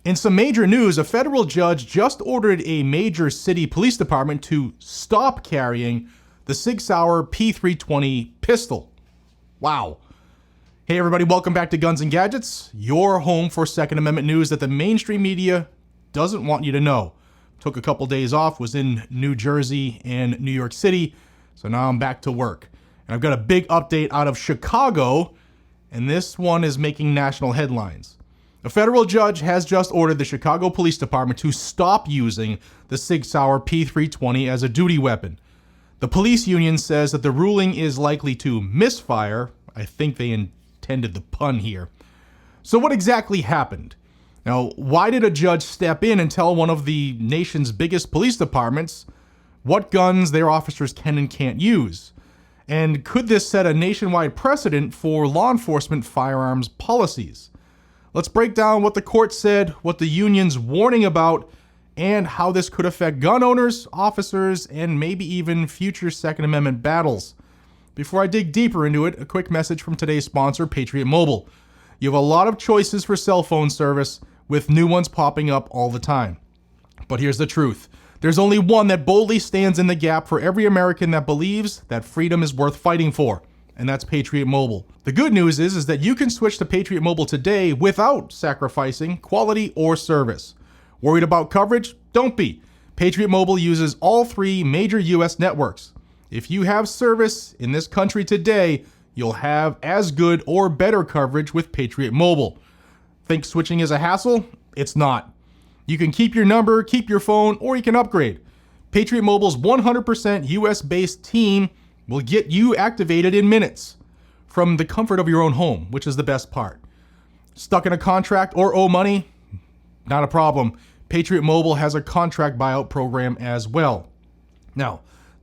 In some major news, a federal judge just ordered a major city police department to stop carrying the Sig Sauer P320 pistol. Wow. Hey everybody, welcome back to Guns and Gadgets, your home for Second Amendment news that the mainstream media doesn't want you to know. Took a couple days off, was in New Jersey and New York City, so now I'm back to work. And I've got a big update out of Chicago, and this one is making national headlines. A federal judge has just ordered the Chicago Police Department to stop using the Sig Sauer P320 as a duty weapon. The police union says that the ruling is likely to misfire. I think they intended the pun here. So what exactly happened? Now, why did a judge step in and tell one of the nation's biggest police departments what guns their officers can and can't use? And could this set a nationwide precedent for law enforcement firearms policies? Let's break down what the court said, what the union's warning about, and how this could affect gun owners, officers, and maybe even future Second Amendment battles. Before I dig deeper into it, a quick message from today's sponsor, Patriot Mobile. You have a lot of choices for cell phone service, with new ones popping up all the time. But here's the truth. There's only one that boldly stands in the gap for every American that believes that freedom is worth fighting for, and that's Patriot Mobile. The good news is that you can switch to Patriot Mobile today without sacrificing quality or service. Worried about coverage? Don't be. Patriot Mobile uses all three major US networks. If you have service in this country today, you'll have as good or better coverage with Patriot Mobile. Think switching is a hassle? It's not. You can keep your number, keep your phone, or you can upgrade. Patriot Mobile's 100% US-based team will get you activated in minutes from the comfort of your own home, which is the best part. Stuck in a contract or owe money? Not a problem. Patriot Mobile has a contract buyout program as well. Now,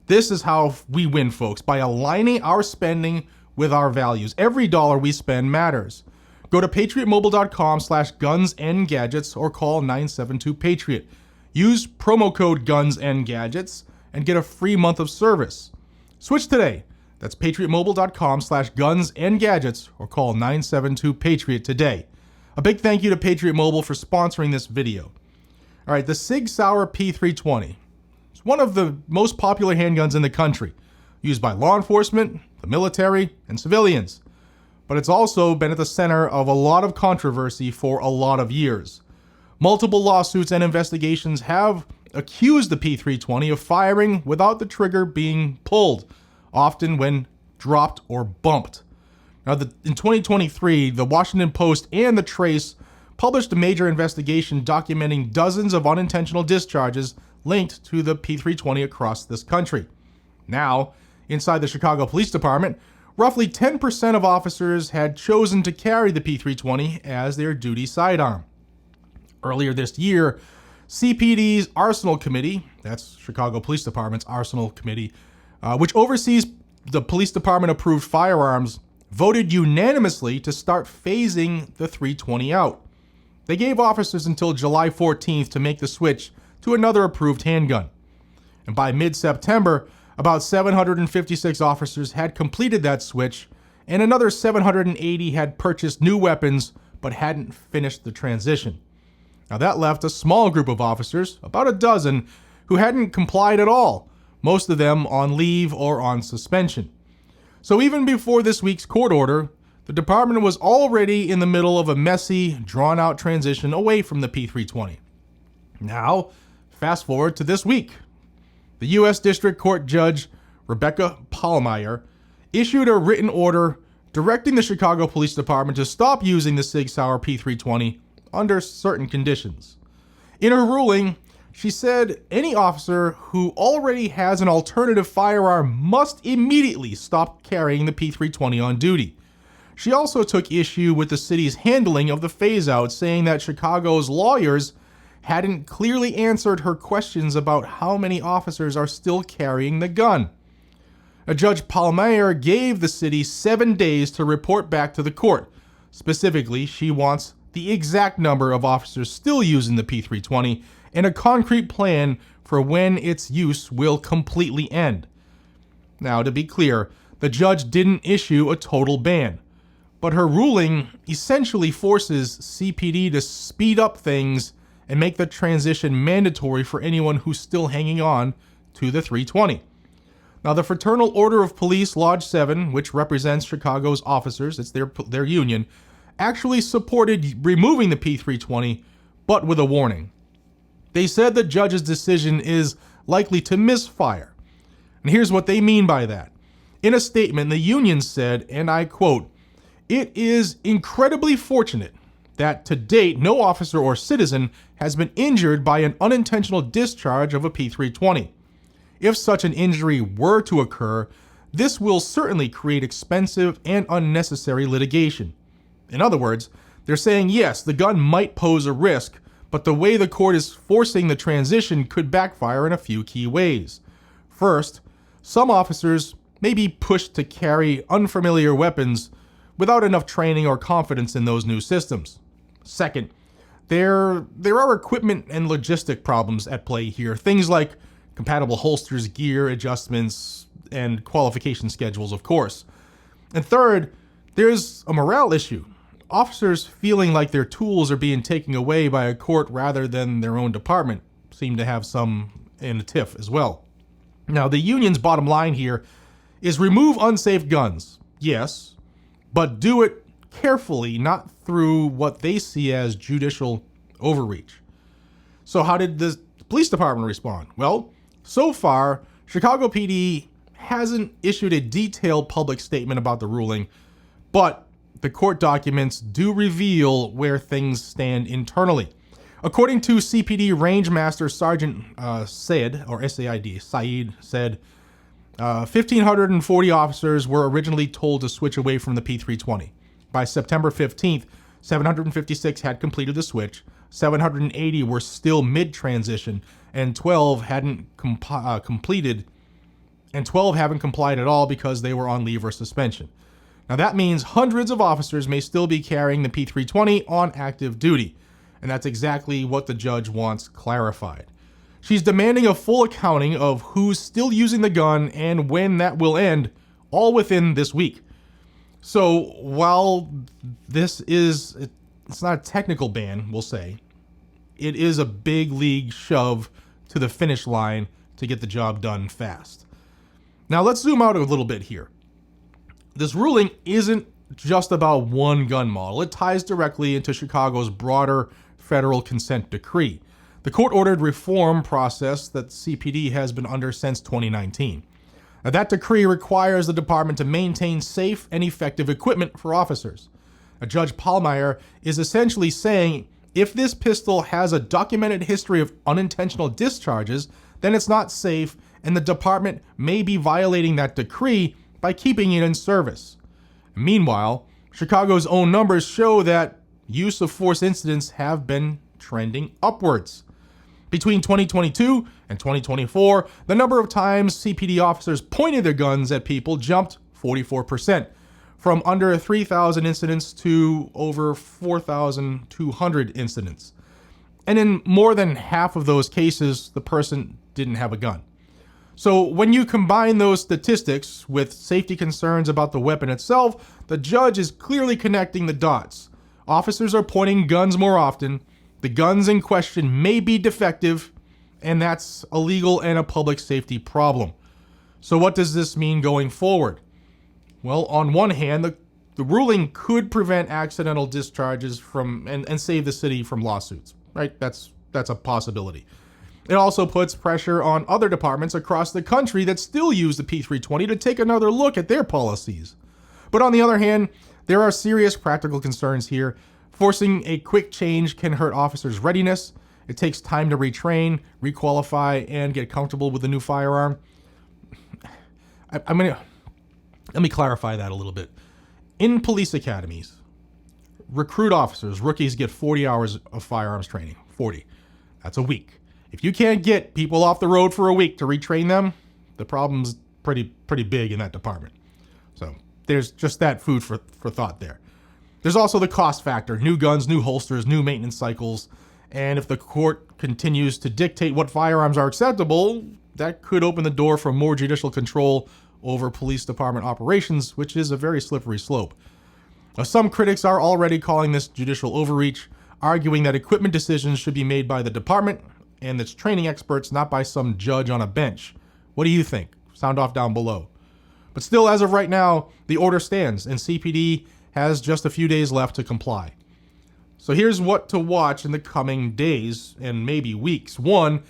this is how we win, folks, by aligning our spending with our values. Every dollar we spend matters. Go to patriotmobile.com/gunsandgadgets or call 972-PATRIOT. Use promo code GUNSANDGADGETS and get a free month of service. Switch today. That's patriotmobile.com/gunsandgadgets or call 972-PATRIOT today. A big thank you to Patriot Mobile for sponsoring this video. All right, the Sig Sauer P320. It's one of the most popular handguns in the country, used by law enforcement, the military, and civilians. But it's also been at the center of a lot of controversy for a lot of years. Multiple lawsuits and investigations have accused the P320 of firing without the trigger being pulled, often when dropped or bumped. Now, in 2023, the Washington Post and The Trace published a major investigation documenting dozens of unintentional discharges linked to the P320 across this country. Now, inside the Chicago Police Department, roughly 10% of officers had chosen to carry the P320 as their duty sidearm. Earlier this year, CPD's Arsenal Committee, that's Chicago Police Department's Arsenal Committee, which oversees the police department approved firearms, voted unanimously to start phasing the 320 out. They gave officers until July 14th to make the switch to another approved handgun. And by mid-September, about 756 officers had completed that switch, and another 780 had purchased new weapons but hadn't finished the transition. Now that left a small group of officers, about a dozen, who hadn't complied at all, most of them on leave or on suspension. So even before this week's court order, the department was already in the middle of a messy, drawn-out transition away from the P320. Now, fast forward to this week. The U.S. District Court Judge Rebecca Pallmeyer issued a written order directing the Chicago Police Department to stop using the Sig Sauer P320 under certain conditions. In her ruling, she said any officer who already has an alternative firearm must immediately stop carrying the P320 on duty. She also took issue with the city's handling of the phase-out, saying that Chicago's lawyers hadn't clearly answered her questions about how many officers are still carrying the gun. Judge Pallmeyer gave the city 7 days to report back to the court. Specifically, she wants the exact number of officers still using the P320 and a concrete plan for when its use will completely end. Now, to be clear, the judge didn't issue a total ban, but her ruling essentially forces CPD to speed up things and make the transition mandatory for anyone who's still hanging on to the 320. Now, the Fraternal Order of Police Lodge 7, which represents Chicago's officers, it's their union, actually supported removing the P320, but with a warning. They said the judge's decision is likely to misfire. And here's what they mean by that. In a statement, the union said, and I quote, "It is incredibly fortunate that to date no officer or citizen has been injured by an unintentional discharge of a P320. If such an injury were to occur, this will certainly create expensive and unnecessary litigation." In other words, they're saying, yes, the gun might pose a risk, but the way the court is forcing the transition could backfire in a few key ways. First, some officers may be pushed to carry unfamiliar weapons without enough training or confidence in those new systems. Second, there are equipment and logistic problems at play here. Things like compatible holsters, gear adjustments, and qualification schedules, of course. And third, there's a morale issue. Officers feeling like their tools are being taken away by a court rather than their own department seem to have some in a tiff as well. Now, the union's bottom line here is remove unsafe guns, yes, but do it carefully, not through what they see as judicial overreach. So how did the police department respond? Well, so far, Chicago PD hasn't issued a detailed public statement about the ruling, but the court documents do reveal where things stand internally. According to CPD Rangemaster Sergeant Said, 1,540 officers were originally told to switch away from the P320. By September 15th, 756 had completed the switch, 780 were still mid-transition, and 12 hadn't completed, and 12 haven't complied at all because they were on leave or suspension. Now that means hundreds of officers may still be carrying the P320 on active duty, and that's exactly what the judge wants clarified. She's demanding a full accounting of who's still using the gun and when that will end, all within this week. So while it's not a technical ban, we'll say, it is a big league shove to the finish line to get the job done fast. Now let's zoom out a little bit here. This ruling isn't just about one gun model. It ties directly into Chicago's broader federal consent decree, the court-ordered reform process that CPD has been under since 2019. Now, that decree requires the department to maintain safe and effective equipment for officers. Judge Pallmeyer is essentially saying if this pistol has a documented history of unintentional discharges, then it's not safe, and the department may be violating that decree by keeping it in service. Meanwhile, Chicago's own numbers show that use of force incidents have been trending upwards. Between 2022 and 2024, the number of times CPD officers pointed their guns at people jumped 44%, from under 3,000 incidents to over 4,200 incidents. And in more than half of those cases, the person didn't have a gun. So when you combine those statistics with safety concerns about the weapon itself, the judge is clearly connecting the dots. Officers are pointing guns more often, the guns in question may be defective, and that's a legal and a public safety problem. So what does this mean going forward? Well, on one hand, the ruling could prevent accidental discharges from and save the city from lawsuits, right? That's a possibility. It also puts pressure on other departments across the country that still use the P320 to take another look at their policies. But on the other hand, there are serious practical concerns here. Forcing a quick change can hurt officers' readiness. It takes time to retrain, requalify, and get comfortable with the new firearm. Let me clarify that a little bit. In police academies, recruit officers, rookies get 40 hours of firearms training. 40. That's a week. If you can't get people off the road for a week to retrain them, the problem's pretty big in that department. So there's just that food for thought there. There's also the cost factor, new guns, new holsters, new maintenance cycles. And if the court continues to dictate what firearms are acceptable, that could open the door for more judicial control over police department operations, which is a very slippery slope. Now, some critics are already calling this judicial overreach, arguing that equipment decisions should be made by the department and its training experts, not by some judge on a bench. What do you think? Sound off down below. But still, as of right now, the order stands, and CPD has just a few days left to comply. So here's what to watch in the coming days and maybe weeks. 1,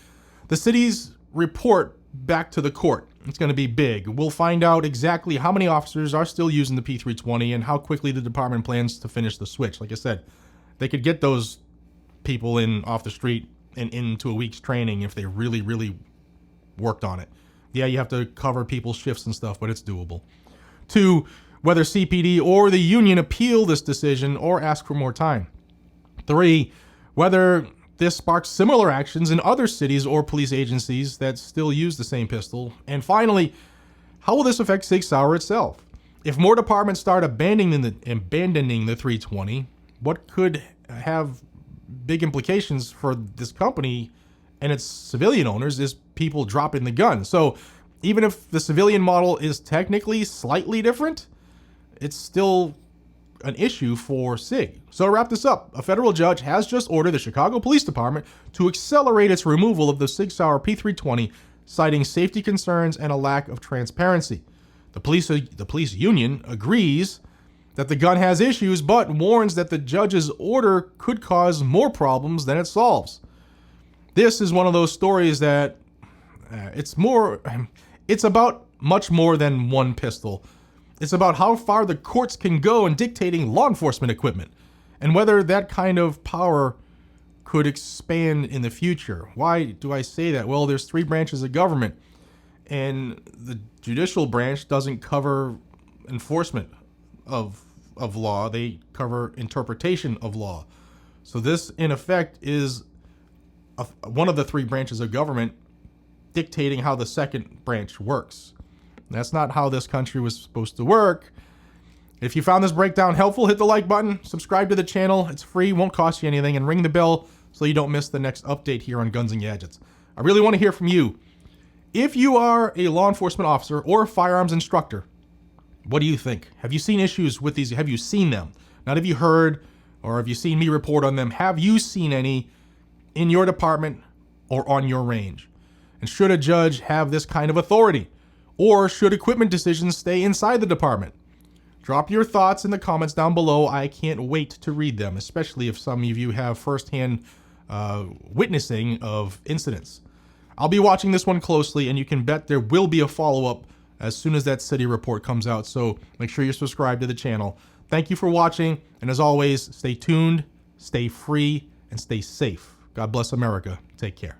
the city's report back to the court. It's going to be big. We'll find out exactly how many officers are still using the P320 and how quickly the department plans to finish the switch. Like I said, they could get those people in off the street and into a week's training if they really, really worked on it. Yeah, you have to cover people's shifts and stuff, but it's doable. 2, whether CPD or the union appeal this decision or ask for more time. 3, whether this sparks similar actions in other cities or police agencies that still use the same pistol. And finally, how will this affect Sig Sauer itself? If more departments start abandoning the 320, what could have big implications for this company and its civilian owners is people dropping the gun. So even if the civilian model is technically slightly different, it's still an issue for SIG. So to wrap this up, a federal judge has just ordered the Chicago Police Department to accelerate its removal of the Sig Sauer P320, citing safety concerns and a lack of transparency. The police union agrees that the gun has issues, but warns that the judge's order could cause more problems than it solves. This is one of those stories that it's about much more than one pistol. It's about how far the courts can go in dictating law enforcement equipment and whether that kind of power could expand in the future. Why do I say that? Well, there's 3 branches of government, and the judicial branch doesn't cover enforcement of law. They cover interpretation of law. So this, in effect, is one of the 3 branches of government dictating how the second branch works. That's not how this country was supposed to work. If you found this breakdown helpful, hit the like button, subscribe to the channel. It's free, won't cost you anything, and ring the bell so you don't miss the next update here on Guns and Gadgets. I really want to hear from you. If you are a law enforcement officer or a firearms instructor, what do you think? Have you seen issues with these? Have you seen them? Not have you heard or have you seen me report on them? Have you seen any in your department or on your range? And should a judge have this kind of authority? Or should equipment decisions stay inside the department? Drop your thoughts in the comments down below. I can't wait to read them, especially if some of you have firsthand witnessing of incidents. I'll be watching this one closely, and you can bet there will be a follow-up as soon as that city report comes out. So make sure you're subscribed to the channel. Thank you for watching, and as always, stay tuned, stay free, and stay safe. God bless America. Take care.